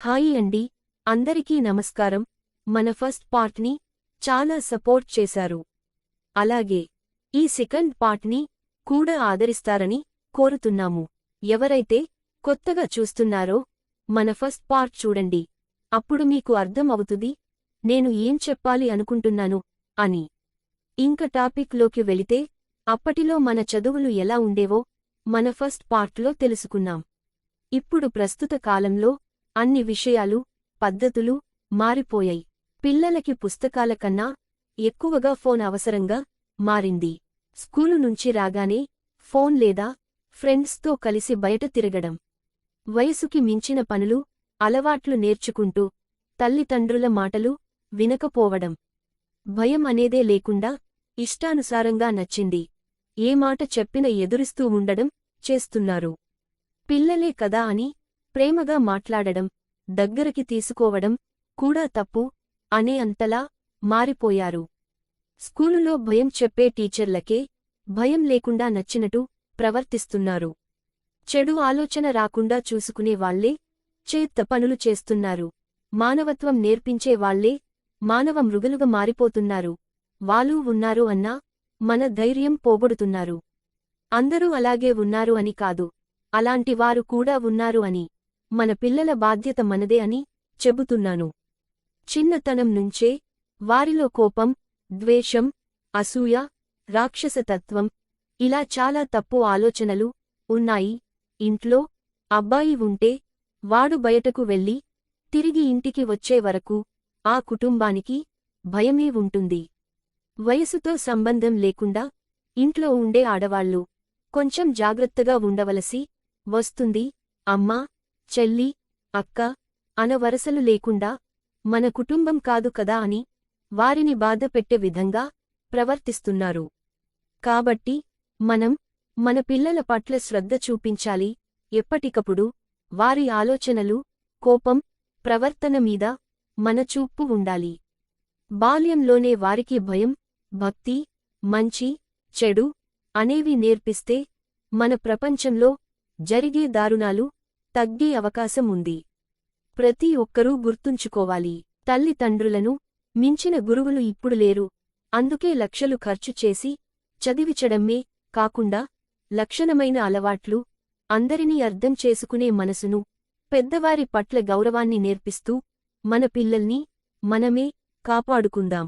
Hi అండి, అందరికీ నమస్కారం. మన ఫస్ట్ పార్ట్ని చాలా సపోర్ట్ చేశారు. అలాగే ఈ సెకండ్ పార్ట్ని కూడా ఆదరిస్తారని కోరుతున్నాము. ఎవరైతే కొత్తగా చూస్తున్నారో మన ఫస్ట్ పార్ట్ చూడండి. అప్పుడు మీకు అర్థం అవుతుంది నేను ఏం చెప్పాలి అనుకుంటున్నాను అని. ఇంక టాపిక్లోకి వెళితే అప్పటిలో మన చదువులు ఎలా ఉండేవో మన ఫస్ట్ పార్ట్లో తెలుసుకున్నాం. ఇప్పుడు ప్రస్తుత కాలంలో అన్ని విషయాలు, పద్ధతులు మారిపోయాయి. పిల్లలకి పుస్తకాల కన్నా ఎక్కువగా ఫోన్ అవసరంగా మారింది. స్కూలు నుంచి రాగానే ఫోన్ లేదా ఫ్రెండ్స్తో కలిసి బయట తిరగడం, వయసుకి మించిన పనులు, అలవాట్లు నేర్చుకుంటూ తల్లిదండ్రుల మాటలు వినకపోవడం, భయం అనేదే లేకుండా ఇష్టానుసారంగా నచ్చింది ఏ మాట చెప్పినా ఎదురిస్తూ ఉండడం చేస్తున్నారు. పిల్లలే కదా అని ప్రేమగా మాట్లాడడం, దగ్గరికి తీసుకోవడం కూడా తప్పు అనే అంతలా మారిపోయారు. స్కూలులో భయం చెప్పే టీచర్లకే భయం లేకుండా నచ్చినట్టు ప్రవర్తిస్తున్నారు. చెడు ఆలోచన రాకుండా చూసుకునే వాళ్లే చేత్త పనులు చేస్తున్నారు. మానవత్వం నేర్పించే వాళ్లే మానవ మృగలుగా మారిపోతున్నారు. వాళ్ళు ఉన్నారు అన్నా మన ధైర్యం పోగొడుతున్నారు. అందరూ అలాగే ఉన్నారు అని కాదు, అలాంటి వారు కూడా ఉన్నారు అని. మన పిల్లల బాధ్యత మనదే అని చెబుతున్నాను. చిన్నతనం నుంచే వారిలో కోపం, ద్వేషం, అసూయ, రాక్షసతత్వం ఇలా చాలా తప్పు ఆలోచనలు ఉన్నాయి. ఇంట్లో అబ్బాయి ఉంటే వాడు బయటకు వెళ్ళి తిరిగి ఇంటికి వచ్చే వరకు ఆ కుటుంబానికి భయమే ఉంటుంది. వయసుతో సంబంధం లేకుండా ఇంట్లో ఉండే ఆడవాళ్లు కొంచెం జాగ్రత్తగా ఉండవలసి వస్తుంది. అమ్మా, చెల్లి, అక్క అన వరసలు లేకుండా మన కుటుంబం కాదు కదా అని వారిని బాధపెట్టే విధంగా ప్రవర్తిస్తున్నారు. కాబట్టి మనం మన పిల్లల పట్ల శ్రద్ధ చూపించాలి. ఎప్పటికప్పుడు వారి ఆలోచనలు, కోపం, ప్రవర్తన మీద మన చూపు ఉండాలి. బాల్యంలోనే వారికి భయం, భక్తి, మంచి, చెడు అనేవి నేర్పిస్తే మన ప్రపంచంలో జరిగే దారుణాలు తగ్గే అవకాశం ఉంది. ప్రతి ఒక్కరూ గుర్తుంచుకోవాలి, తల్లిదండ్రులను మించిన గురువులు ఇప్పుడు లేరు. అందుకే లక్షలు ఖర్చు చేసి చదివించడమే కాకుండా లక్షణమైన అలవాట్లు, అందరినీ అర్థం చేసుకునే మనసును, పెద్దవారి పట్ల గౌరవాన్ని నేర్పిస్తూ మన పిల్లల్ని మనమే కాపాడుకుందాం.